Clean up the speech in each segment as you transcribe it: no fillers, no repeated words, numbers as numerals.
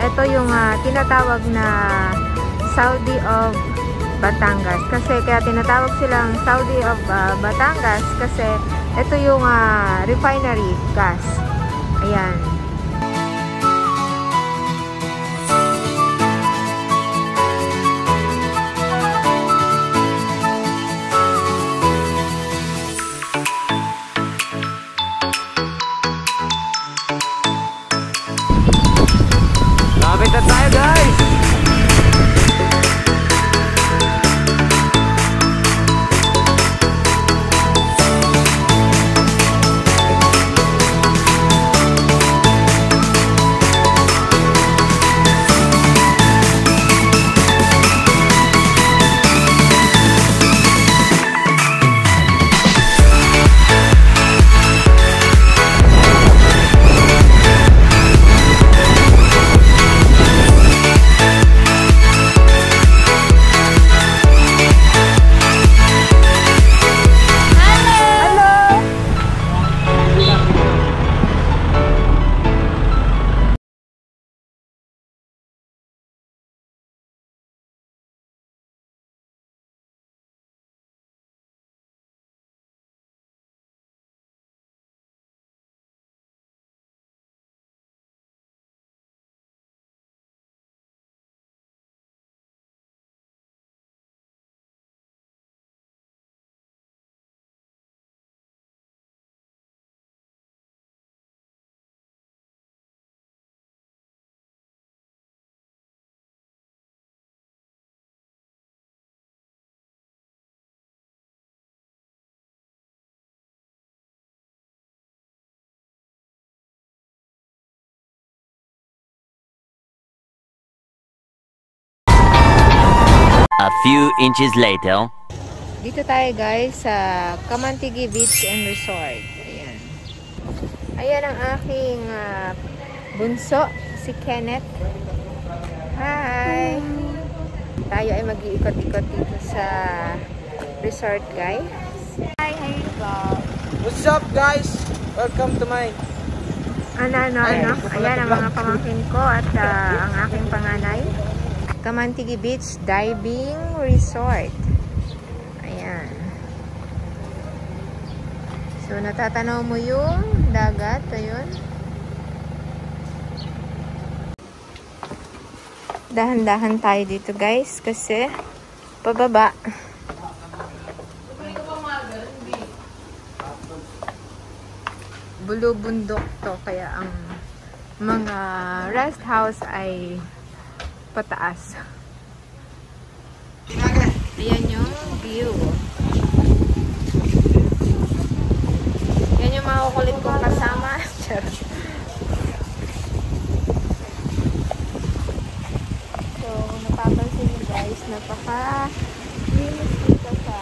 Ito yung tinatawag na Saudi of Batangas. Kasi kaya tinatawag silang Saudi of Batangas kasi ito yung refinery gas. Ayan. Lapit na tayo, guys! A few inches later. Dito tayo guys sa Camantigi Beach and Resort. Ayan. Ayan ang aking bunso, si Kenneth. Hi! Tayo ay mag-iikot-ikot dito sa resort guys. Hi! Hi! What's up, guys? Welcome to my... Ano? Ayan ang mga pamangkin ko at ang aking panganay. Camantigi Beach Diving Resort. Ayan. So, natatanaw mo yung dagat. Ayun. Dahan-dahan tayo dito guys kasi pababa. Bulubundok to kaya ang mga rest house ay pataas. Ayan yung view. Yan yung mga kukulit kong kasama. So, napapansin nyo guys, napaka-linis dito sa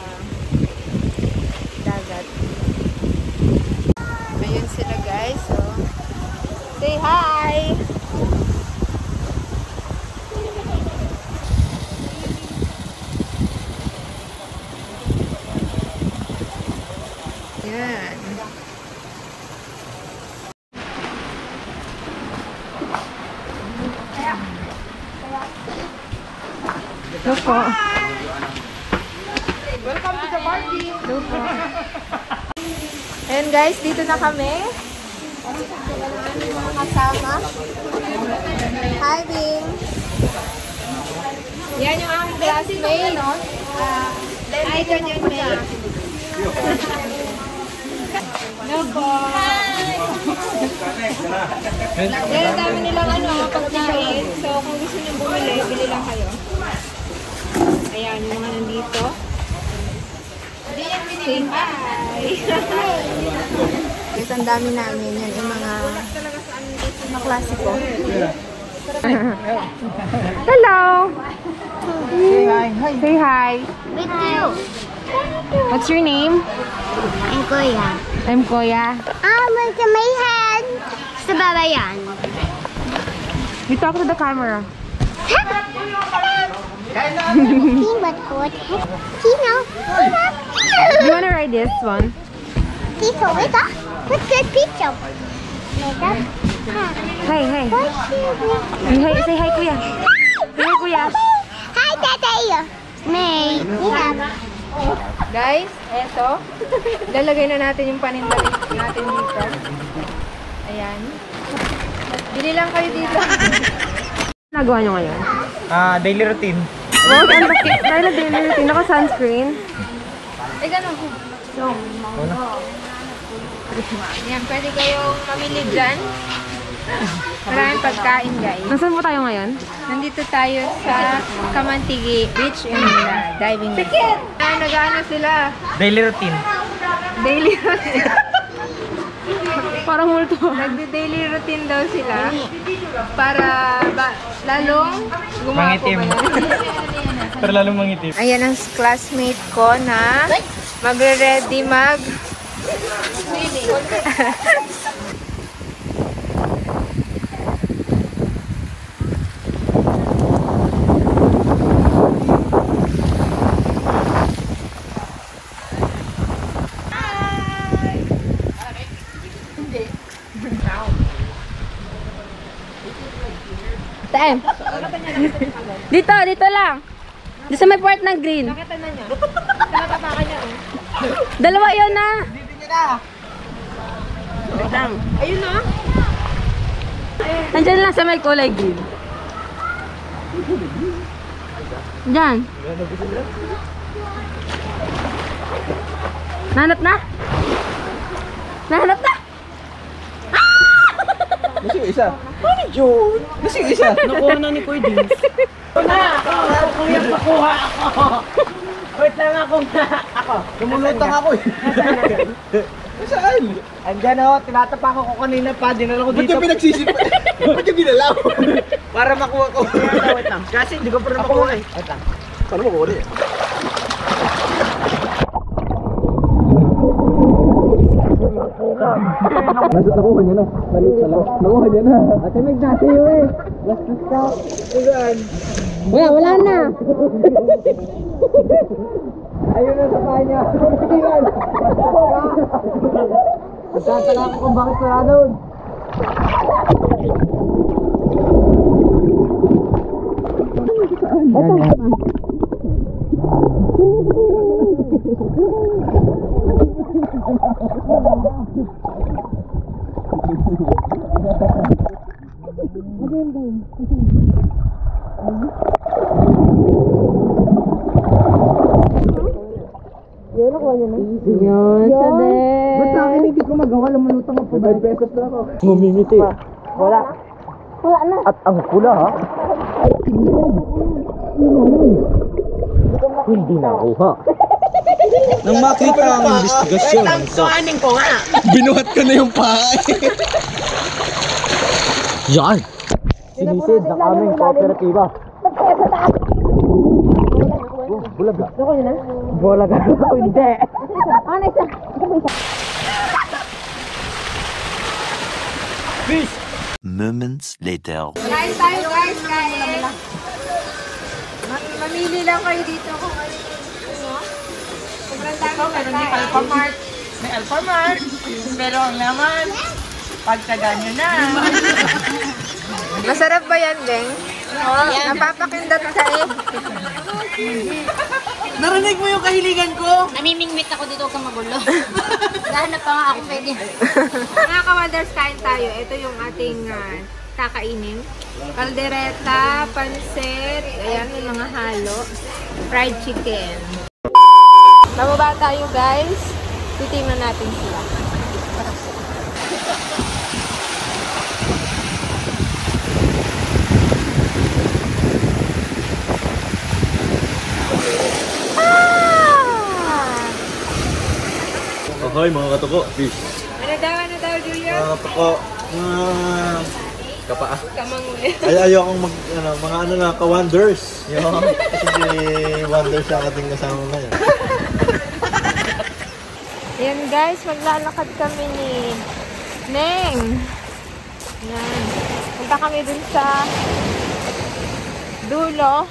dagat. Ayun sila guys. So, say hi! Yan. Lupo. Welcome to the party! Lupo. Ayan guys, dito na kami. Mga kasama. Hi, Bing. Yan yung aking classmate. Hi, ganyan, May. Lupo. Yan ang dami nilang pagkain. So, kung gusto nyo bumili, bili lang kayo. Ayan, yung mga nandito. Hindi yan Say hi! Guys, ang dami namin. Yan yung mga klase ko. Hello! Say hi. Hi. Say hi! Me too. What's your name? I'm Kuya. I'm Koya. Sa may hand. Sa baba yan. You talk to the camera. What good? Tino. You wanna ride this one? Tito, wake up. What's good pizza? Wake up. Hey, hey. Hey, say hi, Kuya. Say hi, Kuya. Hi, Tatay. May. Yeah. Guys, eto. Lalagay na natin yung paninda natin dito. Ayan. Bili lang kayo dito. Nagawa nyo ngayon? Daily routine. Wow, ang bakit. Dahil na daily routine. Naka-sunscreen. Eh, gano'n ko. So, yan, pwede kayong mamili dyan. Maraming pagkain, guys. Nasaan po tayo ngayon? Nandito tayo sa Kamantigi Beach and Diving Resort. Nag-ano sila? Daily routine. Daily routine. Parang multo. Nagde-daily routine daw sila para lalong gumapo Mangitim. ba yan? Pero lalong mangitim. Ayan ang classmate ko na magre-ready mag Time. Dito lang. Dito sa may part ng green. Nakita na niya. Nakatapakan niya. Dalawa yun na. Ayun na. Nandiyan lang sa may kulay green. Diyan. Nahanap na? Nahanap na? Nasi yung isa. Ano yun? Nasi yung isa. Nakuha na ni Kuya Dins. Kuya, pakuha ako. Wait lang ako na. Ako. Tumulutang ako eh. Saan? Andyan ako. Tinatapakan ko kanina pa. Dinala ko dito. Ba't yung pinagsisip? Ba't yung ginalaw? Para makuha ko. Wait lang. Kasi hindi ko pa rin makuha eh. Wait lang. Paano makuha rin? Nasot nakuha niya na. Balik pala. Nakuha niya na. Ate Meg nasa iyo eh. Lastos ka. Saan? Wala na. Ayun na sa kanya. Tingnan. Nagtataka ako kung bakit wala doon. Yun, sabi. Ba't sa akin hindi ko magawa? Lamanutang ako. 5 pesos na ako. Ngumingiti. Wala. Wala na. At ang pula ha? Hindi nakuha. Nang makita ang investigasyon, binuhat ko na yung paa. Yan! Sinisid ng aming kooperatiba. Bulaga. Bulaga. Hindi. Fish! Moments later. Kain tayo guys, kain. Mamili lang kayo dito kung ano. Sobrang dami pagkain. Alphamart. May Alphamart. Pero ang laman, pagtaga nyo na. Masarap ba yan, Beng? Napapakindot ka eh. Narinig mo yung kahilingan ko? Namimingwit ako dito kung magulo. Nahanap pa nga ako pwede. Mga ka-wonders, kain tayo. Ito yung ating kakainin. Kaldereta, pansit, ayan yung mga halo. Fried chicken. Bababa tayo guys. Titingnan natin sila. Okay, mga katuko. Fish. Ano daw, Julius? Mga katuko. Kapaa. Kamangwe. Ay, ayokong mga ka-wonders. Yung, kasi si Wonders ang ating kasama na yan. Yan guys, maglalakad kami ni Neng. Yan. Punta kami dun sa dulo.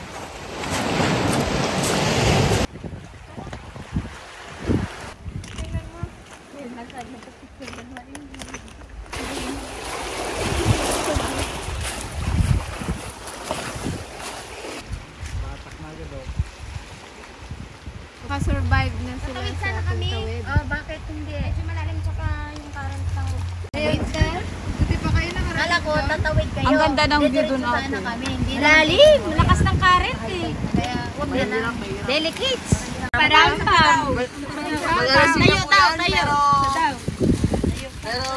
Naka-survive na sila Tawid sa sana kami. tawid. Oh, bakit hindi? Medyo malalim tsaka yung current ng... Ayun, sir. Buti pa kayo nakarating. Kala ko, tatawid kayo. Ang ganda ng view dun Diretso ako. sana kami. Hindi malalim. Malakas ng current eh. Kaya, huwag na lang. Delicates. Parampam. Tayo.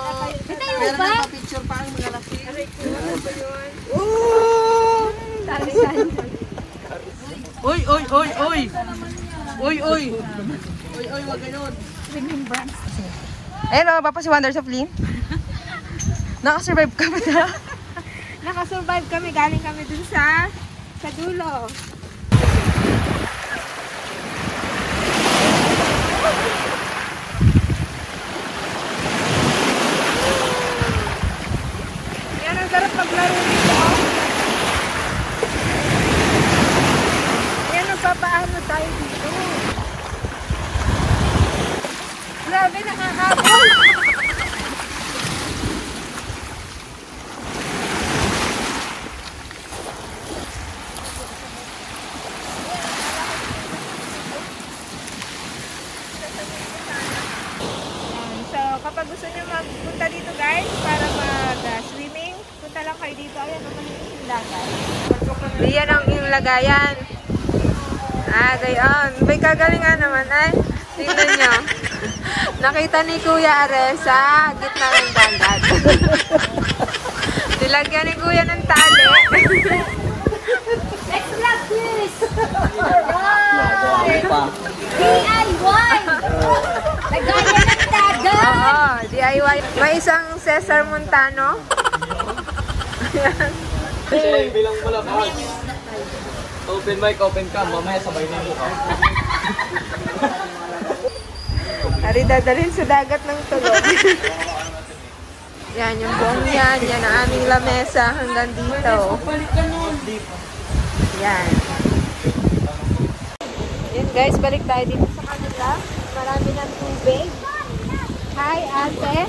Tayo ba? Picture pa ang mga laki. Uy, wag ganun. Ayun o, papa si Wonders of Lynn. Nakasurvive ka ba na? Naka-survive kami. Galing kami dun sa dulo. Yan, ang sarap maglaro dito. Yan, nagpapaano tayo dito. Grabe, nakakapon. So, kapag gusto nyo magpunta dito guys, para mag-swimming, punta lang kayo dito. Ayan, naman yung dagat. Diyan ang yung lagayan. Gayon. May kagalingan naman ay. Tingnan nyo. Nakita ni Kuya Are sa gitna ng dagat. Nilagyan ni Kuya ng tali. Let's vlog this! Alright! DIY! Lagaya ng dagat! Oo, DIY. May isang Cesar Montano. Bilang malakas. Open mic, open cam. Mamaya sabay na mo ka. Ari dadalhin sa dagat ng tulog. Yan, yung buong yan. Yan ang aming lamesa hanggang dito. Yan. Yan guys, balik tayo dito sa kanila. Marami ng tubig. Hi, ate.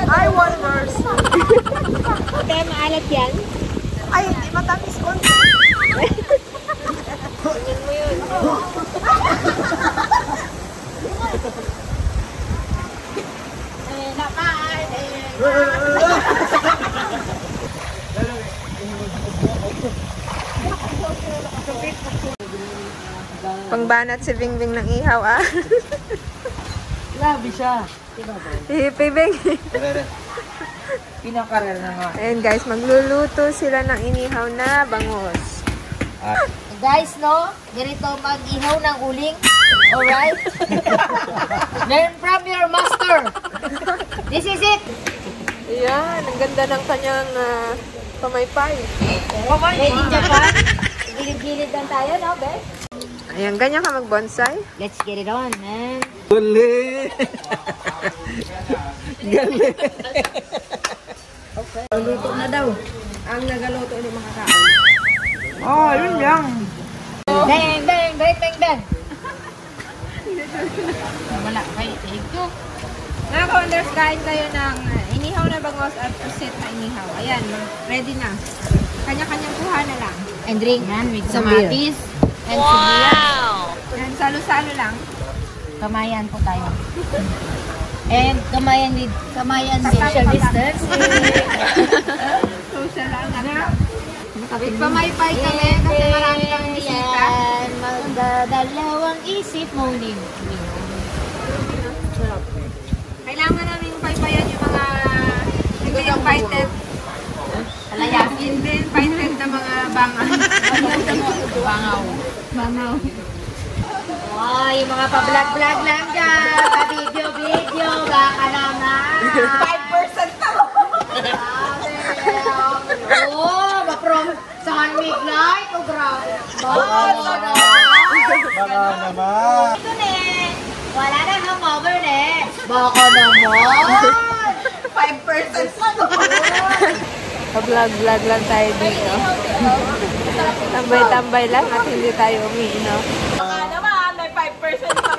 Hi, Wonders. Ate, maalat yan? Ay, hindi matamis konti. Tingnan mo yun. Pangbanat si Bingbing ng ihaw, ah. Grabe siya. Hippie Bing. Pinakarer na nga. Ayan guys, magluluto sila ng inihaw na bangos. Guys, no? Ganito mag-ihaw ng uling. Alright? Learn from your master. This is it. Ayan, ang ganda ng kanyang pamaypay. Made in Japan. Gilid-gilid lang tayo, no, Be? Ayan, ganyan ka mag-bonsai. Let's get it on, man. Gali! Gali! Luto na daw. Ang nagaluto hindi makakain. Oh, yun lang. Bang, bang, bang, bang, bang. Wala kay ito. Mga ka-wonders, kain kayo ng inihaw na bangos at pusit na inihaw. Ayan, ready na. Kanya-kanyang kuha na lang. And drink. Yan, with kamatis. And wow! Ayan, salo-salo lang. Kamayan po tayo. And kamayan with social distance. Social lang. With pamaypay kami kasi marami kami bisita. Yan, magdadalawang isip mong limlim. Kailangan namin paypayan yung mga hindi invited. Alayasin. Hindi invited na mga bangaw. Bangaw. Bangaw. Wow, yung mga pa-vlog-vlog lang dyan, pa-video-video, baka naman. 5% na. Oo, from San Miguel, o grabe. Baka naman. Ito ne, wala na hangover ne. Baka naman. 5% pa. Pa-vlog-vlog lang tayo dito. Tambay-tambay lang at hindi tayo umiinom. Baka naman, may 5% pa.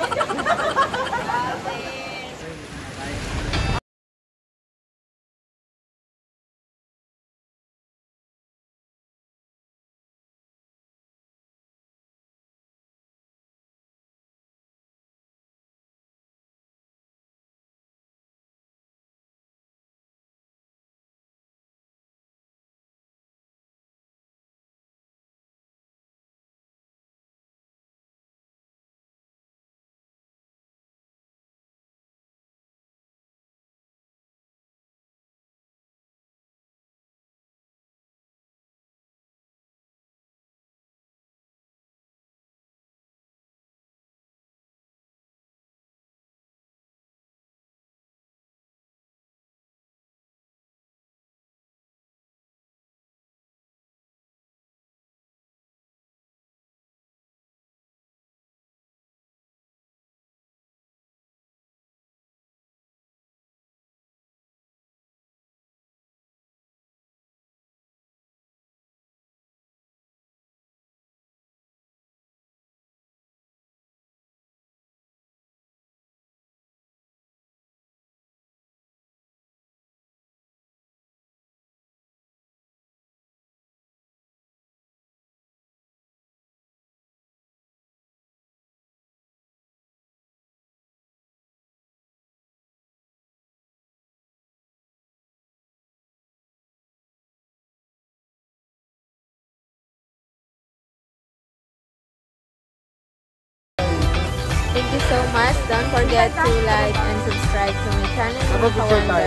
Thank you so much. Don't forget to like and subscribe to my channel. Abang picture tayo.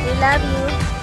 We love you.